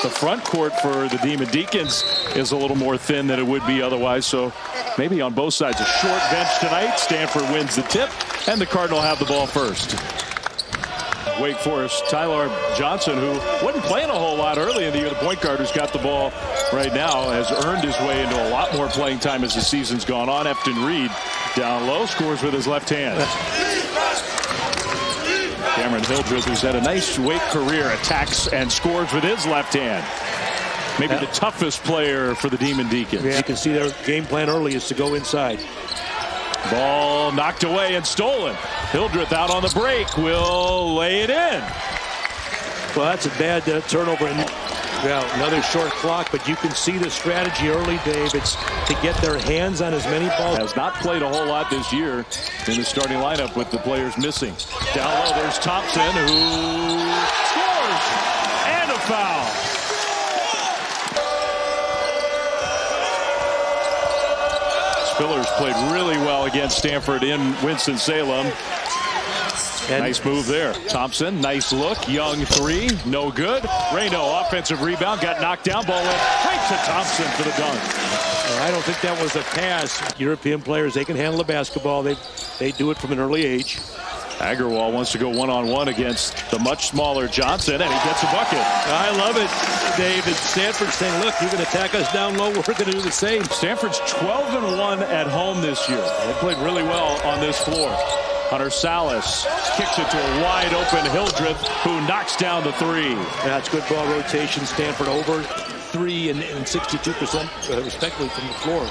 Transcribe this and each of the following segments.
The front court for the Demon Deacons is a little more thin than it would be otherwise, so maybe on both sides a short bench tonight. Stanford wins the tip, and the Cardinal have the ball first. Wake Forest, Ty-Laur Johnson, who wasn't playing a whole lot early in the year, the point guard who's got the ball right now, has earned his way into a lot more playing time as the season's gone on. Efton Reed down low, scores with his left hand. Cameron Hildreth, who's had a nice Wake career, attacks and scores with his left hand. Maybe the toughest player for the Demon Deacons. Yeah, you can see their game plan early is to go inside. Ball knocked away and stolen. Hildreth out on the break, will lay it in. Well, that's a bad turnover. Well, another short clock, but you can see the strategy early, Dave. It's to get their hands on as many balls. Has not played a whole lot this year in the starting lineup with the players missing. Down low, there's Thompson, who scores, and a foul. Spillers played really well against Stanford in Winston-Salem. Nice move there. Thompson, nice look. Young three, no good. Raynaud, offensive rebound, got knocked down. Ball went right to Thompson for the dunk. I don't think that was a pass. European players, they can handle the basketball. They do it from an early age. Agarwal wants to go one-on-one against the much smaller Johnson, and he gets a bucket. I love it, Dave. And Stanford's saying, look, you can attack us down low. We're going to do the same. Stanford's 12-1 at home this year. They played really well on this floor. Hunter Sallis kicks it to a wide-open Hildreth, who knocks down the three. That's good ball rotation. Stanford over 3 and 62% respectively from the floor.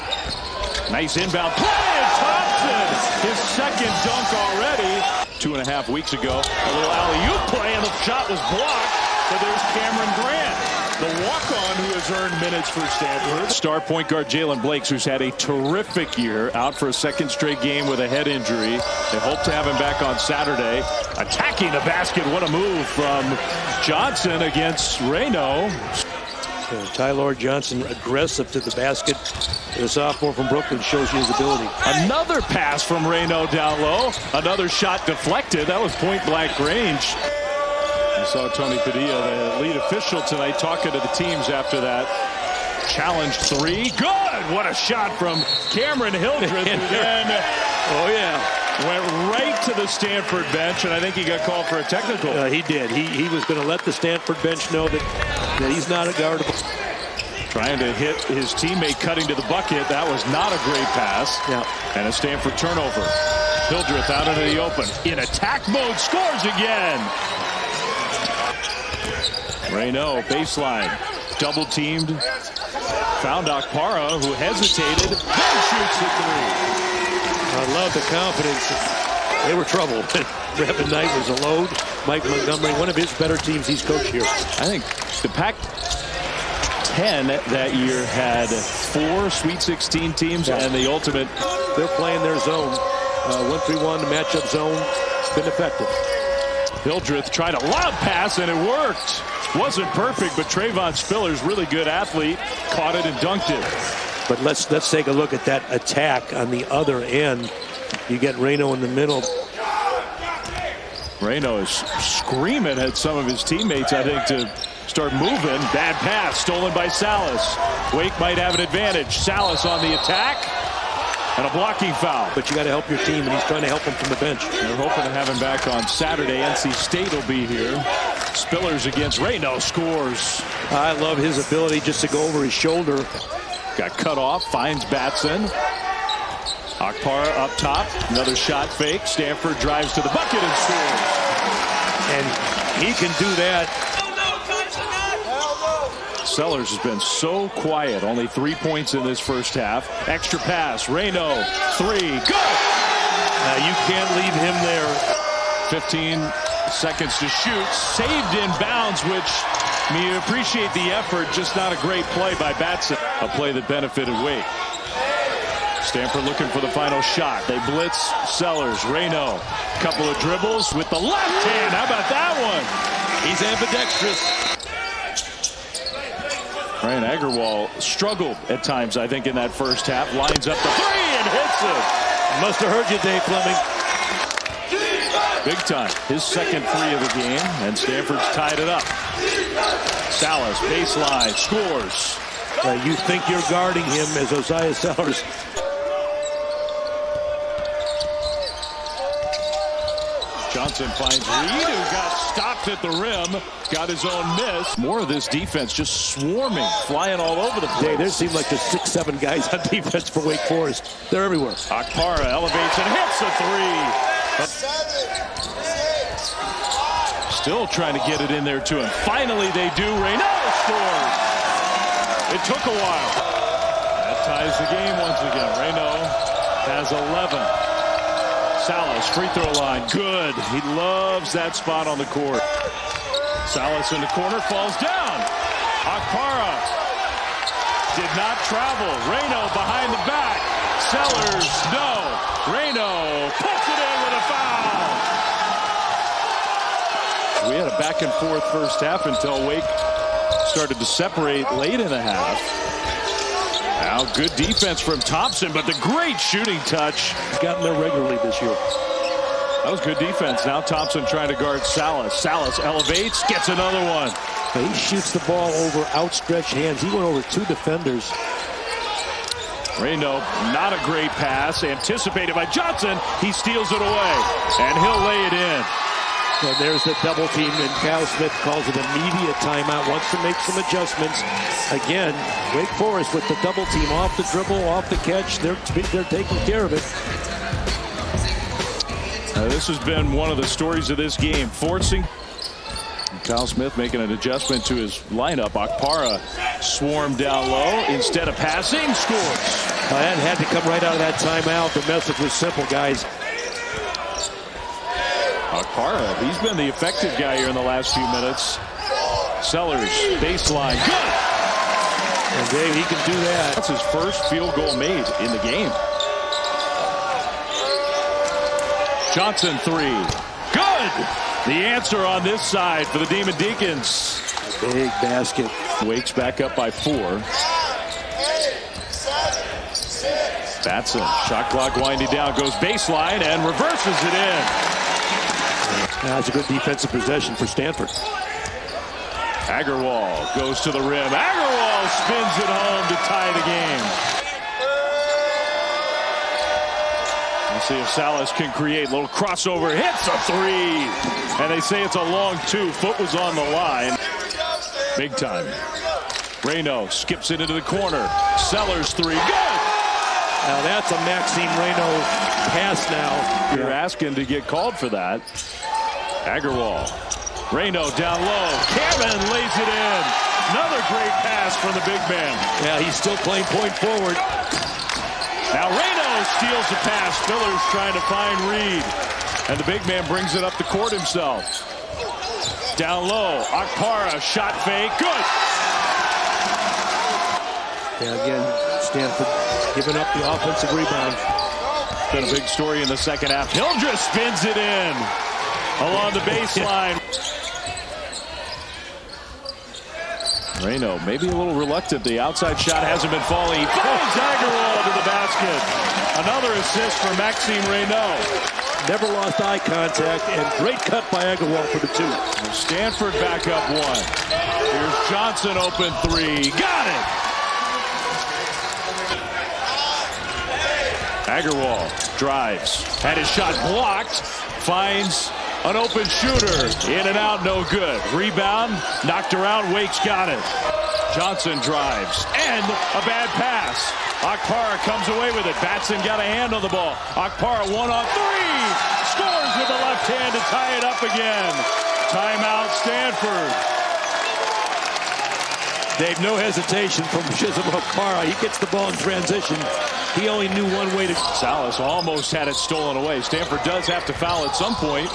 Nice inbound play, and Thompson, his second dunk already. 2.5 weeks ago, a little alley-oop play, and the shot was blocked. But there's Cameron Grant, the walk-on who has earned minutes for Stanford. Star point guard Jalen Blakes, who's had a terrific year, out for a second straight game with a head injury. They hope to have him back on Saturday. Attacking the basket, what a move from Johnson against Raynaud. Ty-Laur Johnson aggressive to the basket. The sophomore from Brooklyn shows you his ability. Another pass from Raynaud down low. Another shot deflected. That was point-blank range. You saw Tony Padilla, the lead official tonight, talking to the teams after that. Challenge three. Good! What a shot from Cameron Hildreth. Oh, yeah. Went right to the Stanford bench, and I think he got called for a technical. He did. He was going to let the Stanford bench know that he's not a guardable. Trying to hit his teammate cutting to the bucket. That was not a great pass. Yeah. And a Stanford turnover. Hildreth out into the open. In attack mode, scores again. Raynaud, baseline. Double teamed. Found Okpara, who hesitated. Then shoots the three. I love the confidence. They were trouble. Brevin Knight was a load. Mike Montgomery, one of his better teams he's coached here. I think the Pac-10 that year had 4 Sweet 16 teams, and the ultimate. They're playing their zone. 1-3-1, the matchup zone. Been effective. Hildreth tried a lob pass, and it worked. Wasn't perfect, but Trayvon Spillers, really good athlete, caught it and dunked it. But let's take a look at that attack on the other end. You get Raynaud in the middle. Raynaud is screaming at some of his teammates, I think, to start moving. Bad pass stolen by Sallis. Wake might have an advantage. Sallis on the attack, and a blocking foul. But you got to help your team, and he's trying to help them from the bench. They're hoping to have him back on Saturday. NC State will be here. Spillers against Raynaud scores. I love his ability just to go over his shoulder. Got cut off, finds Batson. Okpara up top, another shot fake. Stanford drives to the bucket and scores. And he can do that. Sellers has been so quiet, only 3 points in this first half. Extra pass, Raynaud, three, good! You can't leave him there. 15 seconds to shoot, saved in bounds, which you appreciate the effort, just not a great play by Batson. A play that benefited Wake. Stanford looking for the final shot. They blitz Sellers. Raynaud, couple of dribbles with the left hand. How about that one? He's ambidextrous. Ryan Agarwal struggled at times, I think, in that first half. Lines up the three and hits it. Must have heard you, Dave Fleming. Big time. His second three of the game, and Stanford's tied it up. Sallis, baseline, scores. You think you're guarding him as Osiah Sallis. Johnson finds Reed, who got stopped at the rim, got his own miss. More of this defense just swarming, flying all over the place. There seem like there's 6-7 guys on defense for Wake Forest. They're everywhere. Akpara elevates and hits a three. Still trying to get it in there to him. Finally they do. Raynaud scores. It took a while. That ties the game once again. Raynaud has 11. Sallis, free throw line, good. He loves that spot on the court. Sallis in the corner, falls down. Akpara did not travel. Raynaud behind the back. Sellers, no. Raynaud puts it in with a foul. We had a back and forth first half until Wake started to separate late in the half. Now good defense from Thompson, but the great shooting touch. He's gotten there regularly this year. That was good defense. Now Thompson trying to guard Sallis. Sallis elevates, gets another one. He shoots the ball over outstretched hands. He went over 2 defenders. Raynaud, not a great pass. Anticipated by Johnson. He steals it away, and he'll lay it in. And there's the double team, and Cal Smith calls it immediate timeout, wants to make some adjustments. Again, Wake Forest with the double team, off the dribble, off the catch. They're taking care of it. This has been one of the stories of this game, forcing. Cal Smith making an adjustment to his lineup. Akpara swarmed down low. Instead of passing, scores. That had to come right out of that timeout. The message was simple, guys. Akpara, he's been the effective guy here in the last few minutes. Sellers, baseline, good! And Dave, he can do that. That's his first field goal made in the game. Johnson, three, good! The answer on this side for the Demon Deacons. Big basket. Wake's back up by 4. Batson, shot clock winding down, goes baseline and reverses it in. That's a good defensive possession for Stanford. Agarwal goes to the rim. Agarwal spins it home to tie the game. Let's see if Sallis can create a little crossover. Hits a 3. And they say it's a long 2. Foot was on the line. Big time. Raynaud skips it into the corner. Sellers 3. Good! Now that's a Maxime Raynaud pass now. You're asking to get called for that. Agarwal. Raynaud down low. Kevin lays it in. Another great pass from the big man. Yeah, he's still playing point forward. Now Raynaud steals the pass. Spiller's trying to find Reed. And the big man brings it up the court himself. Down low. Akpara, shot fake. Good. Yeah, again, Stanford giving up the offensive rebound. Been a big story in the second half. Hildreth spins it in. Along the baseline. Raynaud maybe a little reluctant. The outside shot hasn't been falling. He finds Agarwal to the basket. Another assist for Maxime Raynaud. Never lost eye contact, and great cut by Agarwal for the 2. Stanford back up 1. Here's Johnson, open 3. Got it! Agarwal drives. Had his shot blocked. Finds an open shooter. In and out, no good. Rebound, knocked around. Wake's got it. Johnson drives. And a bad pass. Akpara comes away with it. Batson got a hand on the ball. Akpara 1 on 3. Scores with the left hand to tie it up again. Timeout, Stanford. Dave, no hesitation from Shizam Akpara. He gets the ball in transition. He only knew one way to... Sallis almost had it stolen away. Stanford does have to foul at some point.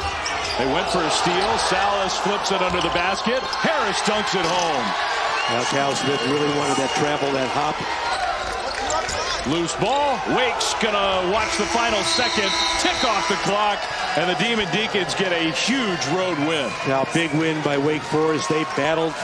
They went for a steal. Sallis flips it under the basket. Harris dunks it home. Now Cal Smith really wanted that travel, that hop. Loose ball. Wake's gonna watch the final second. Tick off the clock. And the Demon Deacons get a huge road win. Now big win by Wake Forest. They battled